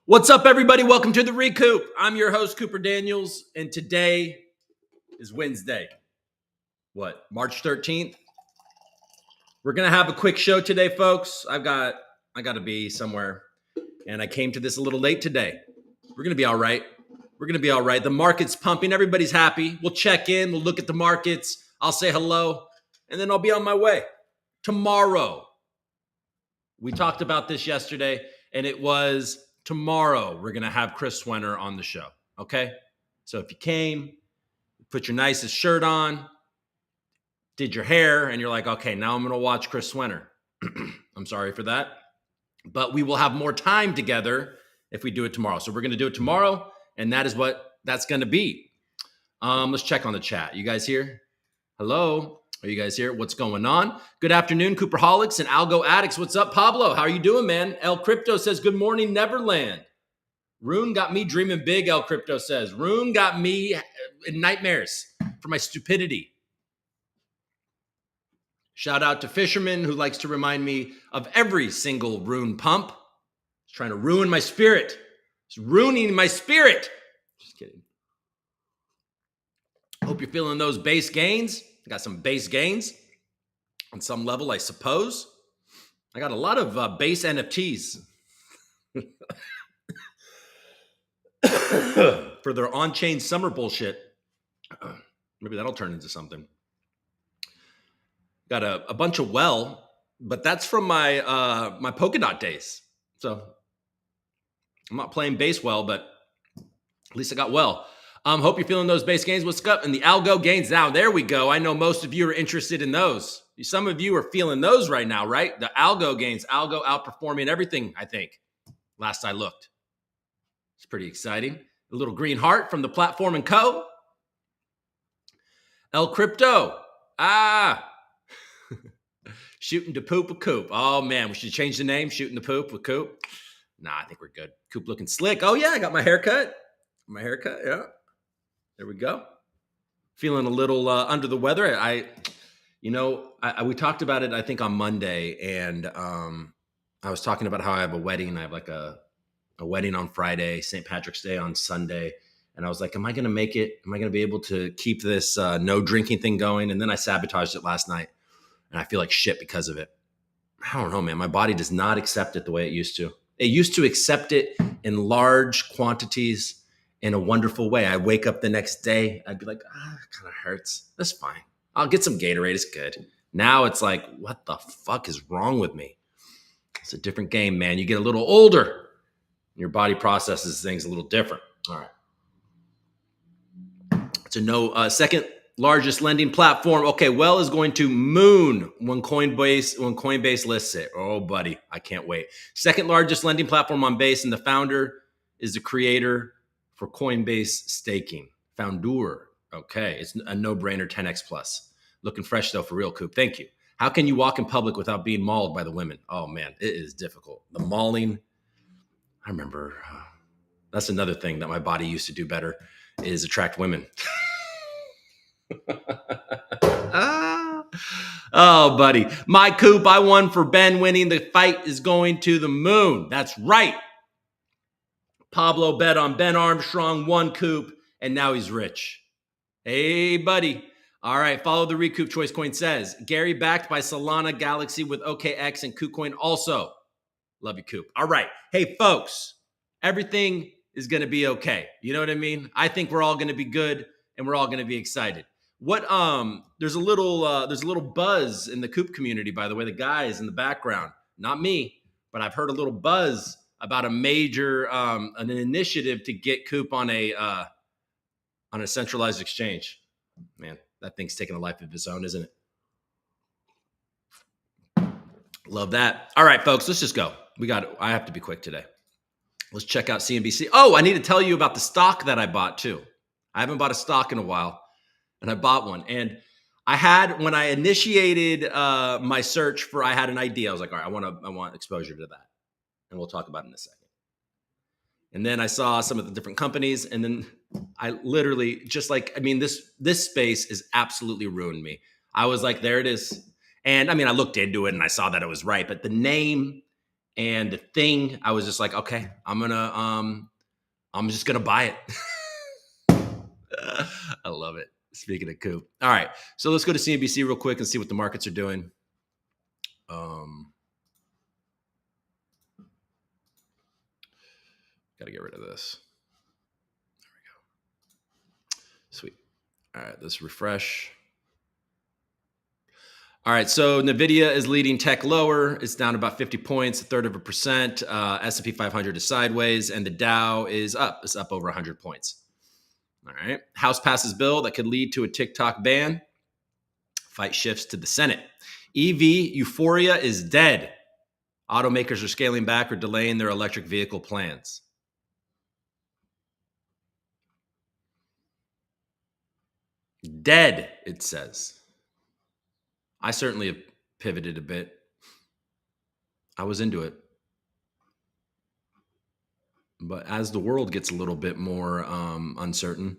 What's up, everybody? Welcome to the ReCoop. I'm your host, Cooper Daniels, and today is Wednesday. March 13th? We're gonna have a quick show today, folks. I got to be somewhere, and I came to this a little late today. We're gonna be all right. The market's pumping. Everybody's happy. We'll check in. We'll look at the markets. I'll say hello, and then I'll be on my way. Tomorrow, we talked about this yesterday, and it was tomorrow we're going to have Chris Swenner on the show, okay? So if you came, put your nicest shirt on, did your hair, and you're like, okay, now I'm going to watch Chris Swenner. I'm sorry for that. But we will have more time together if we do it tomorrow. So we're going to do it tomorrow, and that is what that's going to be. Let's check on the chat. You guys here? Hello? Are you guys here? What's going on? Good afternoon, Cooperholics and Algo Addicts. What's up, Pablo? How are you doing, man? El Crypto says, good morning, Neverland. Rune got me dreaming big, El Crypto says. Rune got me in nightmares for my stupidity. Shout out to Fisherman, who likes to remind me of every single Rune pump. He's trying to ruin my spirit. He's ruining my spirit. Just kidding. Hope you're feeling those base gains. Got some base gains on some level, I suppose. I got a lot of base NFTs for their on-chain summer bullshit. Maybe that'll turn into something. Got a bunch of but that's from my my Polkadot days. So I'm not playing base well, but at least I got well. Hope you're feeling those base gains. What's up? And the algo gains now. There we go. I know most of you are interested in those. Some of you are feeling those right now, right? The algo gains, algo outperforming everything, I think, last I looked. It's pretty exciting. A little green heart from the platform and co. El Crypto. Shooting to poop with Coop. Oh, man, we should change the name. Shooting the poop with Coop. Nah, I think we're good. Coop looking slick. Oh, yeah, I got my haircut. Yeah. There we go. Feeling a little under the weather. We talked about it, I think, on Monday, and I was talking about how I have a wedding. I have like a wedding on Friday, St. Patrick's Day on Sunday, and I was like, am I going to make it? Am I going to be able to keep this no drinking thing going? And then I sabotaged it last night, and I feel like shit because of it. I don't know, man. My body does not accept it the way it used to. It used to accept it in large quantities in a wonderful way. I wake up the next day, I'd be like, it kind of hurts. That's fine. I'll get some Gatorade. It's good. Now it's like, what the fuck is wrong with me? It's a different game, man. You get a little older. Your body processes things a little different. All right. So second largest lending platform. Okay, well is going to moon when Coinbase lists it. Oh, buddy, I can't wait. Second largest lending platform on Base, and the founder is the creator for Coinbase staking. Founder. Okay, it's a no-brainer, 10x plus. Looking fresh though, for real, Coop. Thank you. How can you walk in public without being mauled by the women? Oh man, it is difficult. The mauling. I remember. That's another thing that my body used to do better, is attract women. Oh, buddy. My Coop, I won for Ben winning. The fight is going to the moon. That's right. Pablo bet on Ben Armstrong, won Coop, and now he's rich. Hey, buddy. All right, follow the ReCoop. Choice Coin says, Gary backed by Solana, Galaxy with OKX, and KuCoin also. Love you, Coop. All right. Hey, folks, everything is going to be okay. You know what I mean? I think we're all going to be good, and we're all going to be excited. There's a little buzz in the Coop community, by the way, the guys in the background, not me, but I've heard a little buzz about a major an initiative to get Coop on a centralized exchange. Man, that thing's taking a life of its own, isn't it? Love that. All right, folks, let's just go. I have to be quick today. Let's check out CNBC. Oh, I need to tell you about the stock that I bought too. I haven't bought a stock in a while, and I bought one. And when I initiated my search I had an idea. I was like, all right, I want exposure to that. And we'll talk about it in a second. And then I saw some of the different companies, and then I literally just like, I mean, this space is absolutely ruined me. I was like, there it is. And I mean, I looked into it and I saw that it was right, but the name and the thing, I was just like, okay, I'm just gonna buy it. I love it. Speaking of Coop. All right. So let's go to CNBC real quick and see what the markets are doing. Got to get rid of this. There we go. Sweet. All right, let's refresh. All right, so NVIDIA is leading tech lower. It's down about 50 points, 1/3%. S&P 500 is sideways, and the Dow is up. It's up over 100 points. All right. House passes bill that could lead to a TikTok ban. Fight shifts to the Senate. EV euphoria is dead. Automakers are scaling back or delaying their electric vehicle plans. Dead, it says. I certainly have pivoted a bit. I was into it. But as the world gets a little bit more uncertain,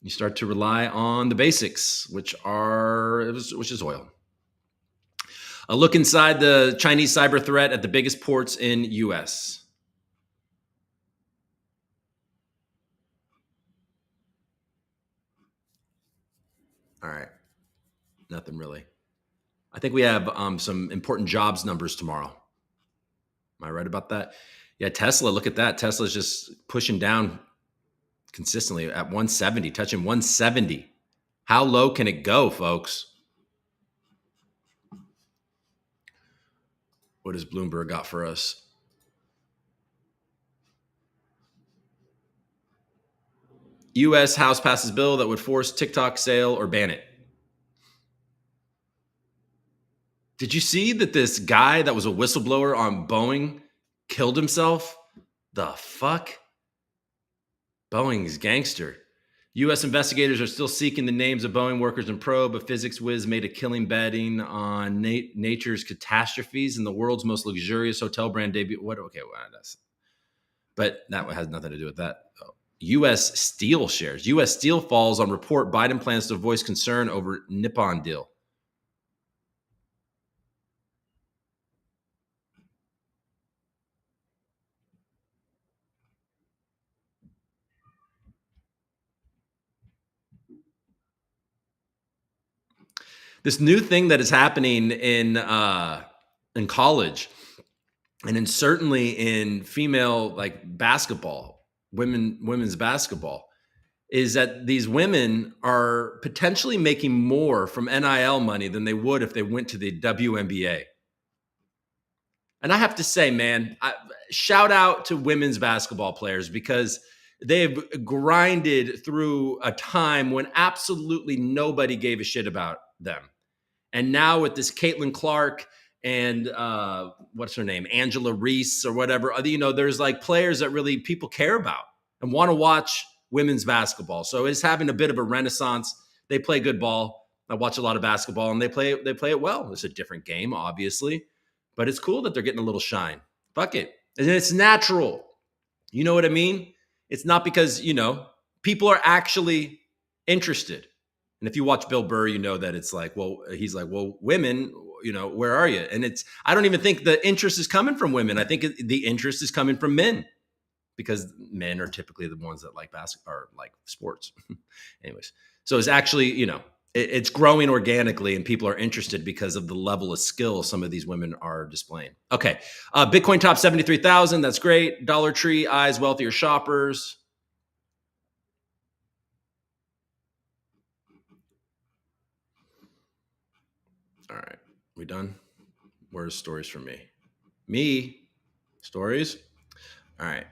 you start to rely on the basics, which is oil. A look inside the Chinese cyber threat at the biggest ports in U.S. All right. Nothing really. I think we have some important jobs numbers tomorrow. Am I right about that? Yeah, Tesla, look at that. Tesla's just pushing down consistently at 170, touching 170. How low can it go, folks? What has Bloomberg got for us? U.S. House passes bill that would force TikTok sale or ban it. Did you see that this guy that was a whistleblower on Boeing killed himself? The fuck? Boeing's gangster. U.S. investigators are still seeking the names of Boeing workers in probe. A physics whiz made a killing betting on nature's catastrophes in the world's most luxurious hotel brand debut. What? Okay, well, but that has nothing to do with that. U.S. Steel shares. U.S. Steel falls on report Biden plans to voice concern over Nippon deal. This new thing that is happening in college, and certainly in female like basketball, women's basketball, is that these women are potentially making more from NIL money than they would if they went to the WNBA. And I have to say, man, shout out to women's basketball players because they've grinded through a time when absolutely nobody gave a shit about them. And now with this Caitlin Clark and what's her name, Angela Reese or whatever, there's like players that really people care about and want to watch women's basketball. So it's having a bit of a renaissance. They play good ball. I watch a lot of basketball and they play it well. It's a different game, obviously, but it's cool that they're getting a little shine. Fuck it. And it's natural. You know what I mean? It's not because, people are actually interested. And if you watch Bill Burr, you know that it's like, well, he's like, well, women, where are you? And I don't even think the interest is coming from women. I think the interest is coming from men because men are typically the ones that like basketball or like sports. Anyways, so it's actually, it's growing organically and people are interested because of the level of skill some of these women are displaying. Okay. Bitcoin top 73,000. That's great. Dollar Tree eyes wealthier shoppers. All right. We done? Where's stories from me? Stories? All right.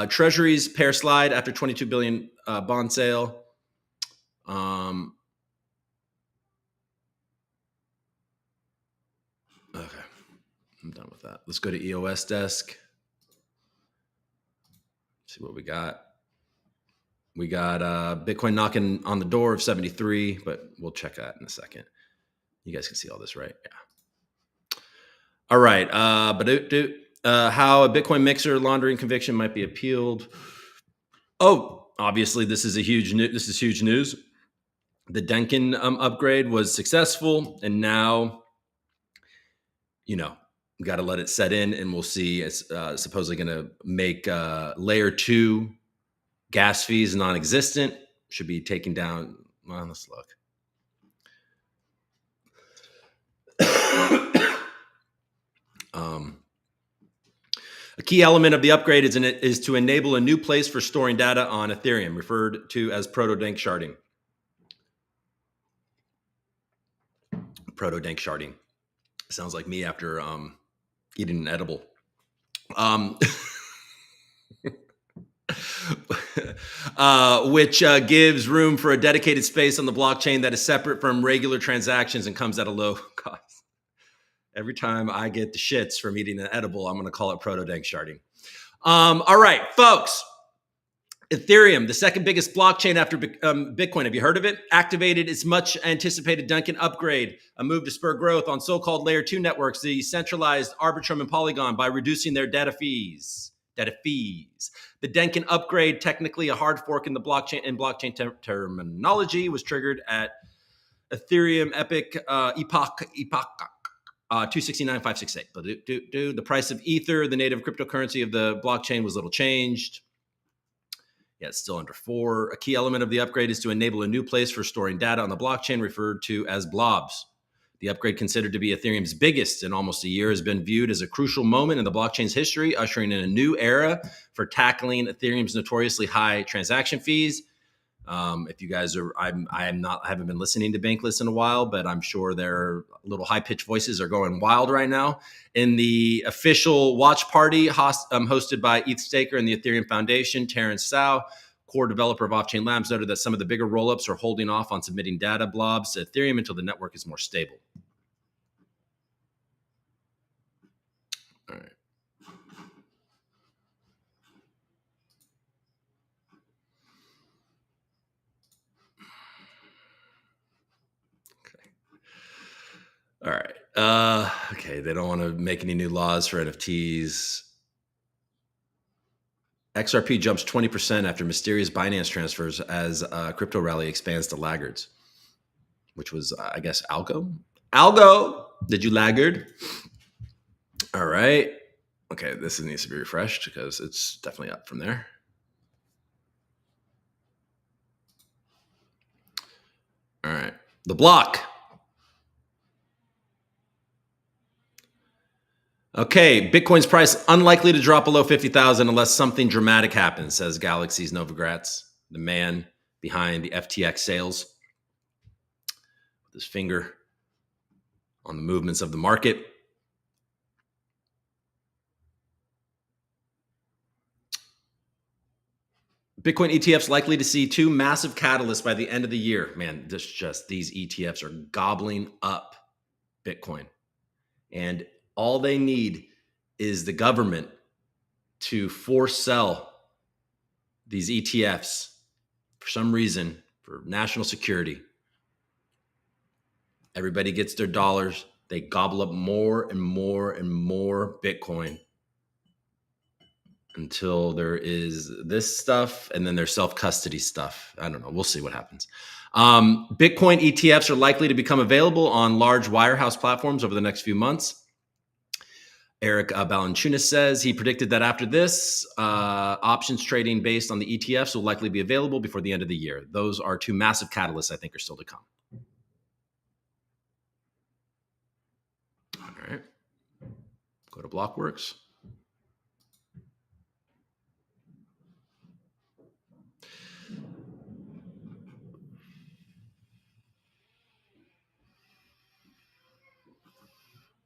Treasuries pair slide after 22 billion bond sale. Okay. I'm done with that. Let's go to EOS desk. See what we got. We got Bitcoin knocking on the door of 73, but we'll check that in a second. You guys can see all this, right? Yeah. All right. How a Bitcoin mixer laundering conviction might be appealed. Oh, obviously, this is huge news. The Denkin upgrade was successful, and now, we got to let it set in, and we'll see. It's supposedly going to make layer 2 gas fees non-existent. Should be taken down. Well, let's look. A key element of the upgrade is to enable a new place for storing data on Ethereum, referred to as proto-dank sharding. Proto-dank sharding. Sounds like me after eating an edible. Which gives room for a dedicated space on the blockchain that is separate from regular transactions and comes at a low cost. Every time I get the shits from eating an edible, I'm going to call it proto-dank sharding. All right, folks. Ethereum, the second biggest blockchain after Bitcoin. Have you heard of it? Activated its much anticipated Duncan upgrade, a move to spur growth on so-called layer 2 networks, the centralized Arbitrum and Polygon, by reducing their data fees. The Duncan upgrade, technically a hard fork in the blockchain terminology, was triggered at Ethereum Epoch 269.568. But the price of Ether, the native cryptocurrency of the blockchain, was little changed. Yeah, it's still under 4. A key element of the upgrade is to enable a new place for storing data on the blockchain, referred to as blobs. The upgrade, considered to be Ethereum's biggest in almost a year, has been viewed as a crucial moment in the blockchain's history, ushering in a new era for tackling Ethereum's notoriously high transaction fees. If you guys are, I haven't been listening to Bankless in a while, but I'm sure their little high-pitched voices are going wild right now. In the official watch party hosted by ETH Staker and the Ethereum Foundation, Terrence Tsao, core developer of Off-Chain Labs, noted that some of the bigger rollups are holding off on submitting data blobs to Ethereum until the network is more stable. All right. All right. Okay. They don't want to make any new laws for NFTs. XRP jumps 20% after mysterious Binance transfers as crypto rally expands to laggards, which was, I guess, Algo. Algo, did you laggard? All right. Okay. This needs to be refreshed because it's definitely up from there. All right. The block. Okay, Bitcoin's price unlikely to drop below 50,000 unless something dramatic happens, says Galaxy's Novogratz, the man behind the FTX sales, with his finger on the movements of the market. Bitcoin ETFs likely to see 2 massive catalysts by the end of the year. Man, these ETFs are gobbling up Bitcoin. And all they need is the government to force sell these ETFs for some reason, for national security. Everybody gets their dollars. They gobble up more and more and more Bitcoin until there is this stuff, and then there's self-custody stuff. I don't know. We'll see what happens. Bitcoin ETFs are likely to become available on large wirehouse platforms over the next few months. Eric Balanchunas says he predicted that after this, options trading based on the ETFs will likely be available before the end of the year. Those are 2 massive catalysts I think are still to come. All right. Go to Blockworks.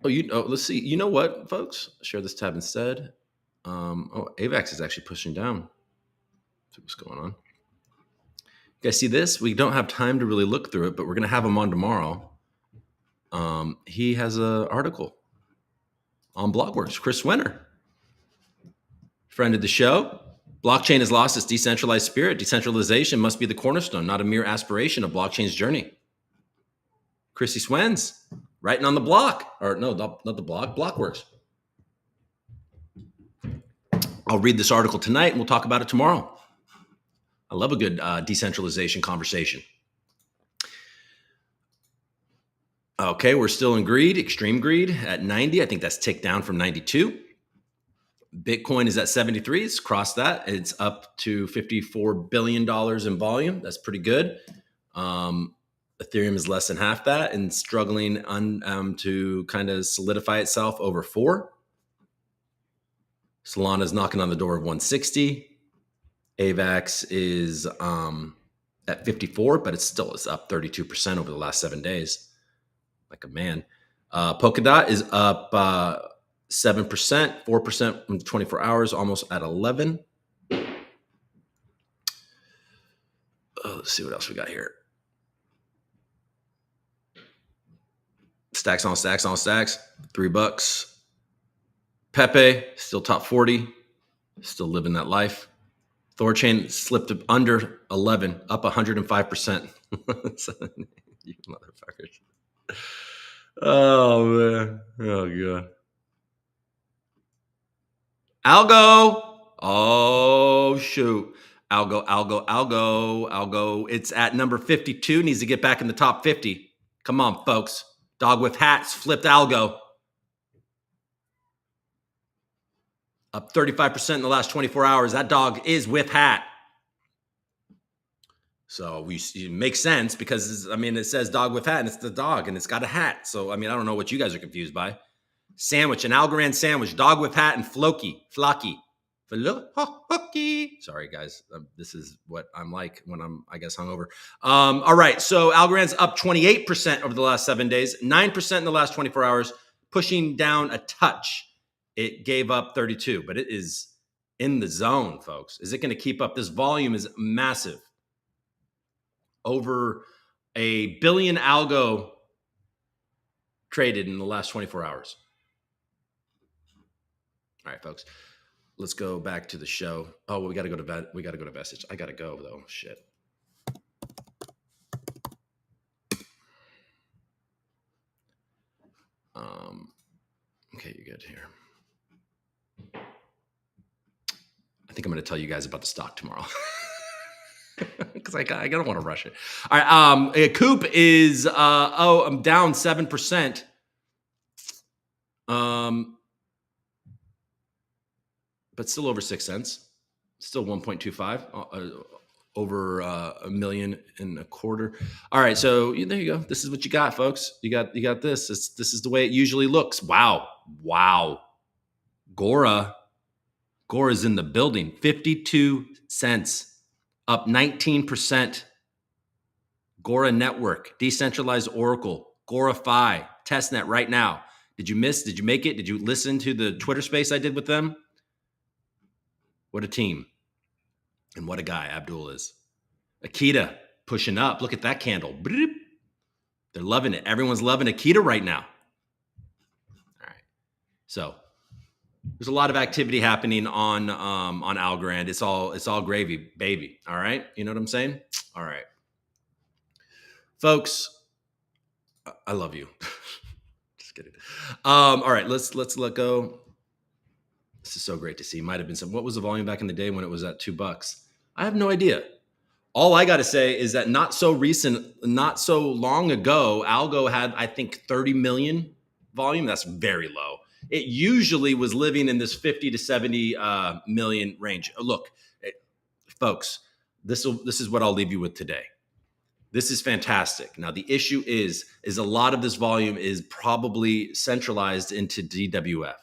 Let's see. You know what, folks? Share this tab instead. AVAX is actually pushing down. Let's see what's going on. You guys see this? We don't have time to really look through it, but we're going to have him on tomorrow. He has an article on Blockworks. Chris Wenner, friend of the show. Blockchain has lost its decentralized spirit. Decentralization must be the cornerstone, not a mere aspiration of blockchain's journey. Chrissy Swens, writing on the block. Or no, not the block, Blockworks. I'll read this article tonight and we'll talk about it tomorrow. I love a good decentralization conversation. Okay, we're still in greed, extreme greed at 90. I think that's ticked down from 92. Bitcoin is at 73. It's crossed that. It's up to $54 billion in volume. That's pretty good. Ethereum is less than half that and struggling to kind of solidify itself over 4. Solana is knocking on the door of 160. AVAX is at 54, but it's up 32% over the last 7 days. Like a man. Polkadot is up 7%, 4% in 24 hours, almost at 11. Let's see what else we got here. Stacks on stacks on stacks, $3. Pepe, still top 40, still living that life. Thorchain slipped under 11, up 105%. You motherfuckers. Oh, man. Oh, God. Algo. Oh, shoot. Algo. It's at number 52. Needs to get back in the top 50. Come on, folks. Dog with hats flipped Algo. Up 35% in the last 24 hours. That dog is with hat. So it makes sense because, it says dog with hat and it's the dog and it's got a hat. So, I don't know what you guys are confused by. Sandwich, an Algorand sandwich, dog with hat and flocky. Sorry, guys. This is what I'm like when I'm, hungover. All right. So Algorand's up 28% over the last 7 days, 9% in the last 24 hours, pushing down a touch. It gave up 32, but it is in the zone, folks. Is it going to keep up? This volume is massive. Over 1 billion algo traded in the last 24 hours. All right, folks. Let's go back to the show. Oh, well, we got to go to message. I got to go though. Shit. Okay, you're good here. I think I'm going to tell you guys about the stock tomorrow. Because I don't want to rush it. All right. ReCoop is I'm down 7%. But still over 6 cents. Still 1.25. Over $1.25 million. All right. So there you go. This is what you got, folks. You got this. This is the way it usually looks. Wow. GORA's in the building. 52 cents. Up 19%. GORA Network, decentralized Oracle, GORA Fi, testnet right now. Did you miss? Did you make it? Did you listen to the Twitter space I did with them? What a team. And what a guy Abdul is. Akita pushing up. Look at that candle. They're loving it. Everyone's loving Akita right now. All right. So there's a lot of activity happening on Algorand. It's all gravy, baby. All right. You know what I'm saying? All right. Folks, I love you. Just kidding. All right, let's let go. This is so great to see. Might have been what was the volume back in the day when it was at $2? I have no idea. All I got to say is that not so long ago, Algo had, I think, 30 million volume. That's very low. It usually was living in this 50 to 70 million range. Look, folks, this is what I'll leave you with today. This is fantastic. Now, the issue is a lot of this volume is probably centralized into DWF.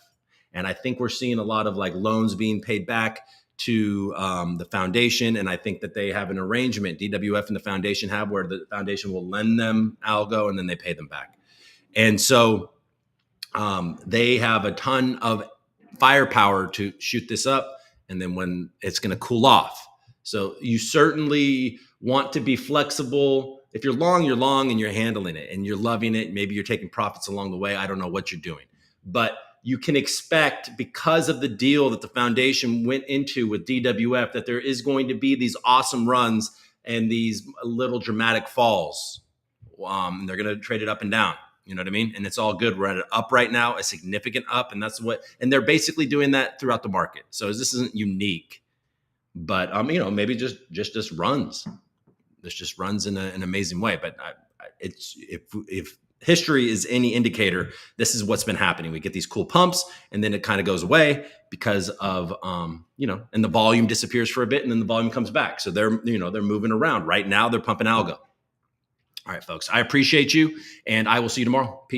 And I think we're seeing a lot of loans being paid back to the foundation. And I think that they have an arrangement, DWF and the foundation have, where the foundation will lend them algo and then they pay them back. And so they have a ton of firepower to shoot this up. And then when it's going to cool off. So you certainly want to be flexible. If you're long and you're handling it and you're loving it. Maybe you're taking profits along the way. I don't know what you're doing, but you can expect, because of the deal that the foundation went into with DWF, that there is going to be these awesome runs and these little dramatic falls. They're going to trade it up and down. You know what I mean? And it's all good. We're at an up right now, a significant up, and and they're basically doing that throughout the market. So this isn't unique, but maybe just runs. This just runs in an amazing way. But it's if history is any indicator, this is what's been happening. We get these cool pumps, and then it kind of goes away because of and the volume disappears for a bit, and then the volume comes back. So they're moving around. Right now, they're pumping algo. All right, folks, I appreciate you, and I will see you tomorrow. Peace.